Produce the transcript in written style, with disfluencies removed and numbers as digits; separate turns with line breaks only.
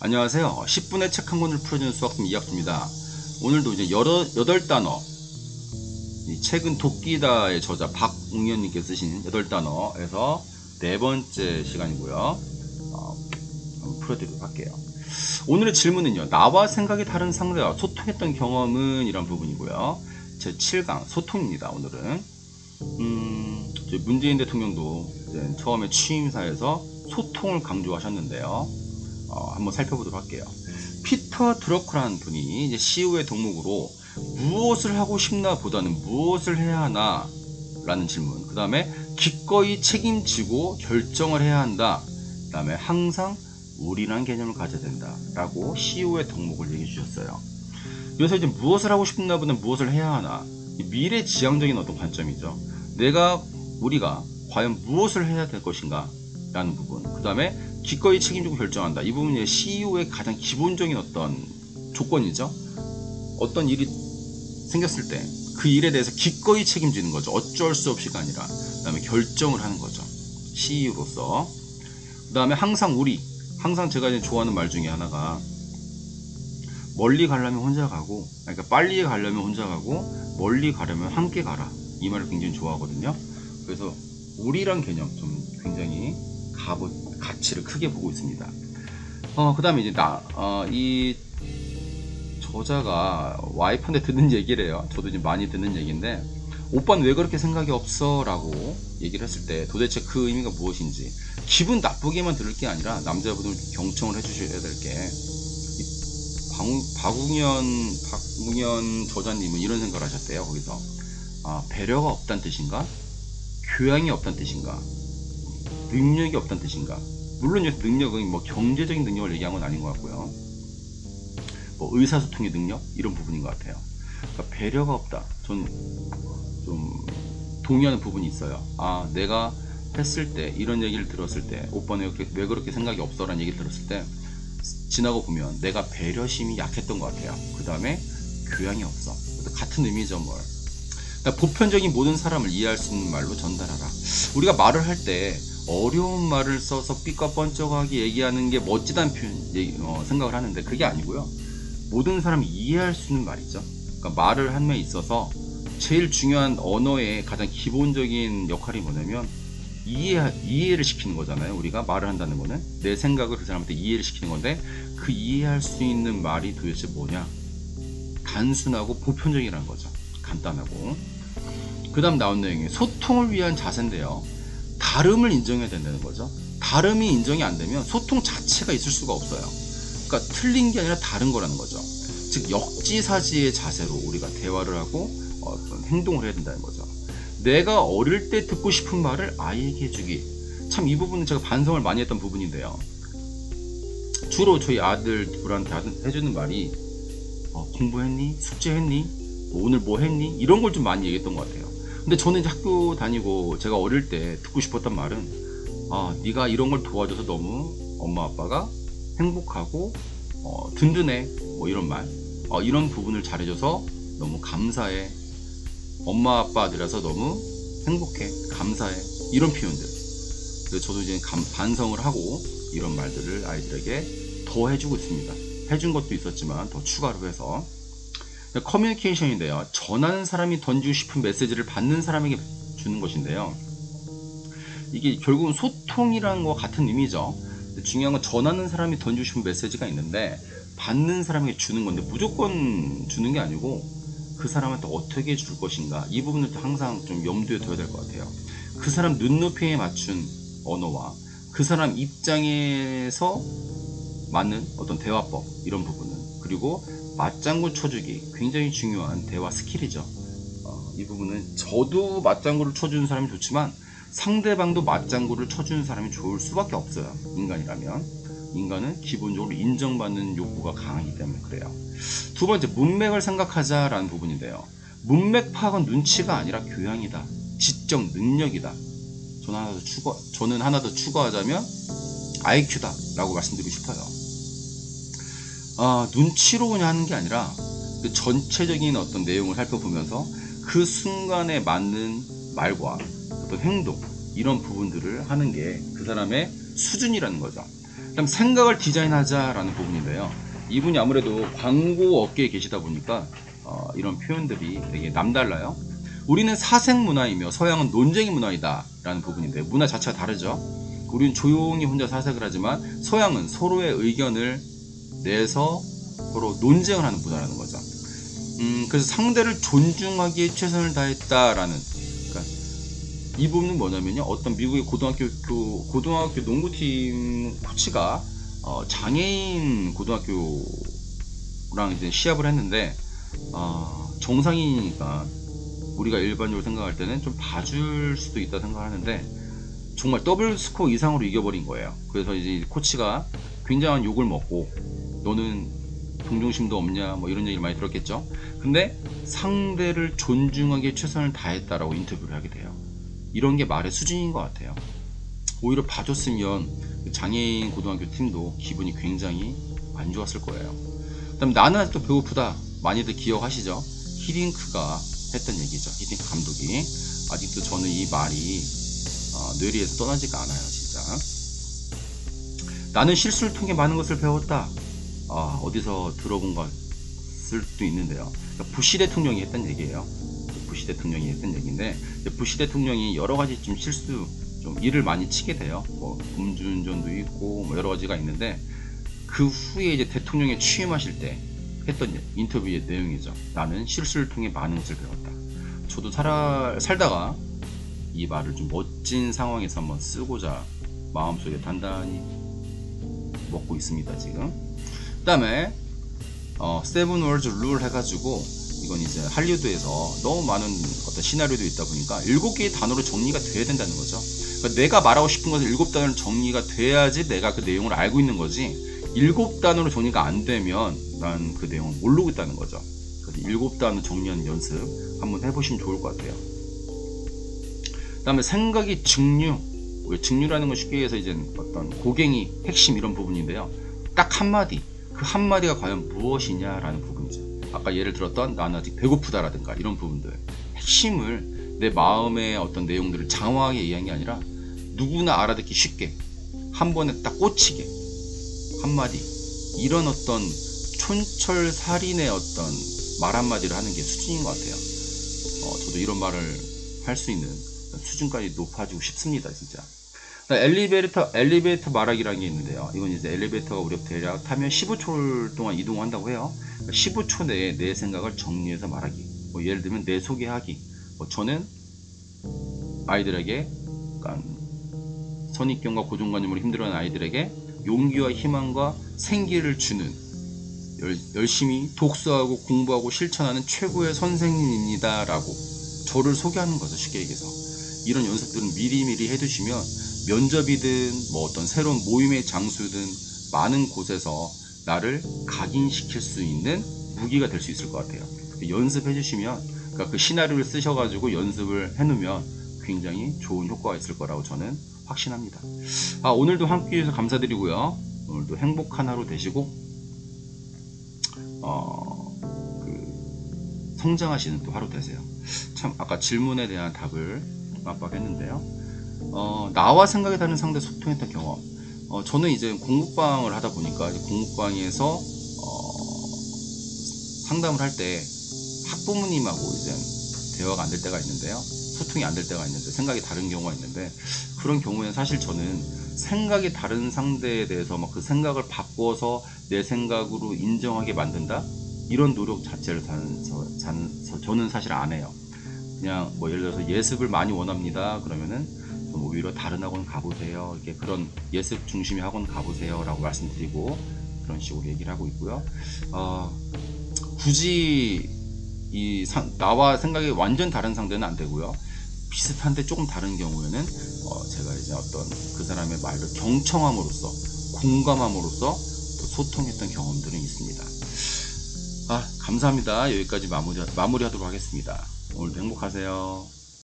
안녕하세요. 10분에 책 한 권을 풀어주는 수학팀 이학주입니다. 오늘도 이제 8단어, 이 책은 도끼다의 저자 박웅현님께서 쓰신 8단어에서 네 번째 시간이고요. 한번 풀어드리도록 할게요. 오늘의 질문은요. 나와 생각이 다른 상대와 소통했던 경험은? 이런 부분이고요. 제 7강 소통입니다. 오늘은 문재인 대통령도 이제 처음에 취임사에서 소통을 강조하셨는데요. 한번 살펴보도록 할게요. 피터 드러커라는 분이 이제 CEO의 덕목으로 무엇을 하고 싶나 보다는 무엇을 해야 하나 라는 질문, 그 다음에 기꺼이 책임지고 결정을 해야 한다, 그 다음에 항상 우리라는 개념을 가져야 된다 라고 CEO의 덕목을 얘기해 주셨어요. 여기서 이제 무엇을 하고 싶나 보다는 무엇을 해야 하나, 미래지향적인 어떤 관점이죠. 우리가 과연 무엇을 해야 될 것인가 라는 부분, 그 다음에 기꺼이 책임지고 결정한다. 이 부분이 CEO의 가장 기본적인 어떤 조건이죠. 어떤 일이 생겼을 때 그 일에 대해서 기꺼이 책임지는 거죠. 어쩔 수 없이가 아니라. 그 다음에 결정을 하는 거죠. CEO로서. 그 다음에 항상 제가 이제 좋아하는 말 중에 하나가, 멀리 가려면 혼자 가고, 그러니까 빨리 가려면 혼자 가고, 멀리 가려면 함께 가라. 이 말을 굉장히 좋아하거든요. 그래서 우리란 개념 좀 굉장히 가치를 크게 보고 있습니다. 그 다음에 이제 이 저자가 와이프한테 듣는 얘기를 해요. 저도 이제 많이 듣는 얘기인데, 오빠는 왜 그렇게 생각이 없어? 라고 얘기를 했을 때 도대체 그 의미가 무엇인지, 기분 나쁘게만 들을 게 아니라 남자분을 경청을 해주셔야 될 게, 박웅현 저자님은 이런 생각을 하셨대요. 거기서 배려가 없다는 뜻인가? 교양이 없다는 뜻인가? 능력이 없다는 뜻인가? 물론 능력은 뭐 경제적인 능력을 얘기한 건 아닌 것 같고요. 뭐 의사소통의 능력? 이런 부분인 것 같아요. 그러니까 배려가 없다. 전 좀 동의하는 부분이 있어요. 내가 했을 때, 이런 얘기를 들었을 때, 오빠는 왜 그렇게 생각이 없어? 라는 얘기를 들었을 때, 지나고 보면 내가 배려심이 약했던 것 같아요. 그 다음에 교양이 없어. 같은 의미죠, 뭘. 그러니까 보편적인 모든 사람을 이해할 수 있는 말로 전달하라. 우리가 말을 할 때 어려운 말을 써서 삐까뻔쩍하게 얘기하는 게 멋지다는 생각을 하는데, 그게 아니고요. 모든 사람이 이해할 수 있는 말이죠. 그러니까 말을 함에 있어서 제일 중요한 언어의 가장 기본적인 역할이 뭐냐면 이해를 시키는 거잖아요. 우리가 말을 한다는 거는 내 생각을 그 사람한테 이해를 시키는 건데, 그 이해할 수 있는 말이 도대체 뭐냐? 단순하고 보편적이라는 거죠. 간단하고. 그 다음 나온 내용이 소통을 위한 자세인데요. 다름을 인정해야 된다는 거죠. 다름이 인정이 안 되면 소통 자체가 있을 수가 없어요. 그러니까 틀린 게 아니라 다른 거라는 거죠. 즉 역지사지의 자세로 우리가 대화를 하고 어떤 행동을 해야 된다는 거죠. 내가 어릴 때 듣고 싶은 말을 아이에게 해주기. 참 이 부분은 제가 반성을 많이 했던 부분인데요. 주로 저희 아들 둘한테 해주는 말이 공부했니? 숙제했니? 오늘 뭐 했니? 이런 걸 좀 많이 얘기했던 것 같아요. 근데 저는 이제 학교 다니고 제가 어릴 때 듣고 싶었던 말은, 네가 이런 걸 도와줘서 너무 엄마 아빠가 행복하고 든든해, 뭐 이런 말, 이런 부분을 잘해줘서 너무 감사해, 엄마 아빠들이라서 너무 행복해, 감사해, 이런 표현들. 그래서 저도 이제 반성을 하고 이런 말들을 아이들에게 더 해주고 있습니다. 해준 것도 있었지만 더 추가로 해서. 커뮤니케이션인데요. 전하는 사람이 던지고 싶은 메시지를 받는 사람에게 주는 것인데요. 이게 결국은 소통이라는 것 같은 의미죠. 중요한 건 전하는 사람이 던지고 싶은 메시지가 있는데, 받는 사람에게 주는 건데, 무조건 주는 게 아니고 그 사람한테 어떻게 줄 것인가, 이 부분을 항상 좀 염두에 둬야 될 것 같아요. 그 사람 눈높이에 맞춘 언어와 그 사람 입장에서 맞는 어떤 대화법, 이런 부분은, 그리고 맞장구 쳐주기, 굉장히 중요한 대화 스킬이죠. 이 부분은 저도 맞장구를 쳐주는 사람이 좋지만 상대방도 맞장구를 쳐주는 사람이 좋을 수밖에 없어요. 인간이라면. 인간은 기본적으로 인정받는 욕구가 강하기 때문에 그래요. 두 번째, 문맥을 생각하자라는 부분인데요. 문맥 파악은 눈치가 아니라 교양이다. 지적 능력이다. 저는 하나 더 추가하자면 IQ다 라고 말씀드리고 싶어요. 눈치로 그냥 하는 게 아니라 그 전체적인 어떤 내용을 살펴보면서 그 순간에 맞는 말과 어떤 행동, 이런 부분들을 하는 게 그 사람의 수준이라는 거죠. 그다음 생각을 디자인하자라는 부분인데요. 이분이 아무래도 광고 업계에 계시다 보니까 이런 표현들이 되게 남달라요. 우리는 사색 문화이며 서양은 논쟁의 문화이다 라는 부분인데, 문화 자체가 다르죠. 우리는 조용히 혼자 사색을 하지만 서양은 서로의 의견을 내서 서로 논쟁을 하는 문화라는 거죠. 그래서 상대를 존중하기에 최선을 다했다라는, 그러니까 이 부분은 뭐냐면요, 어떤 미국의 고등학교 농구팀 코치가 장애인 고등학교랑 이제 시합을 했는데, 정상인이니까 우리가 일반적으로 생각할 때는 좀 봐줄 수도 있다 생각하는데, 정말 더블 스코어 이상으로 이겨버린 거예요. 그래서 이제 코치가 굉장한 욕을 먹고, 너는 동정심도 없냐 뭐 이런 얘기를 많이 들었겠죠. 근데 상대를 존중하기에 최선을 다했다라고 인터뷰를 하게 돼요. 이런 게 말의 수준인 것 같아요. 오히려 봐줬으면 장애인 고등학교 팀도 기분이 굉장히 안 좋았을 거예요. 그다음 나는 아직도 배고프다, 많이들 기억하시죠? 히딩크가 했던 얘기죠. 히딩크 감독이. 아직도 저는 이 말이 뇌리에서 떠나지가 않아요, 진짜. 나는 실수를 통해 많은 것을 배웠다. 어디서 들어본 것일 수도 있는데요. 그러니까 부시 대통령이 했던 얘기예요. 부시 대통령이 했던 얘기인데, 부시 대통령이 여러 가지 좀 실수, 좀 일을 많이 치게 돼요. 뭐 음주운전도 있고 뭐 여러 가지가 있는데, 그 후에 이제 대통령에 취임하실 때 했던 인터뷰의 내용이죠. 나는 실수를 통해 많은 것을 배웠다. 저도 살다가 이 말을 좀 멋진 상황에서 한번 쓰고자 마음속에 단단히 먹고 있습니다, 지금. 그 다음에 세븐 월즈 룰 해가지고, 이건 이제 할리우드에서 너무 많은 어떤 시나리오도 있다 보니까 7개의 단어로 정리가 돼야 된다는 거죠. 그러니까 내가 말하고 싶은 것은 7단어로 정리가 돼야지 내가 그 내용을 알고 있는 거지, 7단어로 정리가 안 되면 난 그 내용을 모르고 있다는 거죠. 그래서 7단어 정리하는 연습 한번 해보시면 좋을 것 같아요. 그 다음에 생각이 증류라는 건 쉽게 해서 이제 어떤 고갱이 핵심 이런 부분인데요. 딱 한마디, 그 한마디가 과연 무엇이냐라는 부분이죠. 아까 예를 들었던 나는 아직 배고프다라든가 이런 부분들, 핵심을, 내 마음의 어떤 내용들을 장황하게 얘기한 게 아니라 누구나 알아듣기 쉽게 한 번에 딱 꽂히게 한마디, 이런 어떤 촌철살인의 어떤 말 한마디를 하는 게 수준인 것 같아요. 저도 이런 말을 할 수 있는 수준까지 높아지고 싶습니다, 진짜. 엘리베이터 말하기라는 게 있는데요. 이건 이제 엘리베이터가 우리가 대략 타면 15초 동안 이동한다고 해요. 15초 내에 내 생각을 정리해서 말하기. 뭐 예를 들면 내 소개하기. 저는 아이들에게, 그러니까 선입견과 고정관념으로 힘들어하는 아이들에게 용기와 희망과 생기를 주는, 열심히 독서하고 공부하고 실천하는 최고의 선생님입니다 라고 저를 소개하는 거죠, 쉽게 얘기해서. 이런 연습들은 미리미리 해두시면 면접이든 뭐 어떤 새로운 모임의 장소든 많은 곳에서 나를 각인시킬 수 있는 무기가 될 수 있을 것 같아요. 연습해 주시면, 그러니까 그 시나리오를 쓰셔가지고 연습을 해놓으면 굉장히 좋은 효과가 있을 거라고 저는 확신합니다. 오늘도 함께 해주셔서 감사드리고요. 오늘도 행복한 하루 되시고 성장하시는 또 하루 되세요. 참, 아까 질문에 대한 답을 압박했는데요. 나와 생각이 다른 상대 소통했던 경험. 저는 이제 공부방을 하다 보니까 이제 공부방에서 상담을 할 때 학부모님하고 이제 대화가 안 될 때가 있는데요. 소통이 안 될 때가 있는데, 생각이 다른 경우가 있는데, 그런 경우에는 사실 저는 생각이 다른 상대에 대해서 막 그 생각을 바꿔서 내 생각으로 인정하게 만든다? 이런 노력 자체를 저는 사실 안 해요. 그냥 뭐 예를 들어서 예습을 많이 원합니다. 그러면은 좀 오히려 다른 학원 가보세요. 이렇게 그런 예습 중심의 학원 가보세요 라고 말씀드리고, 그런 식으로 얘기를 하고 있고요. 굳이 나와 생각이 완전 다른 상대는 안 되고요. 비슷한데 조금 다른 경우에는 제가 이제 어떤 그 사람의 말을 경청함으로써, 공감함으로써 또 소통했던 경험들은 있습니다. 감사합니다. 여기까지 마무리하도록 하겠습니다. 오늘도 행복하세요.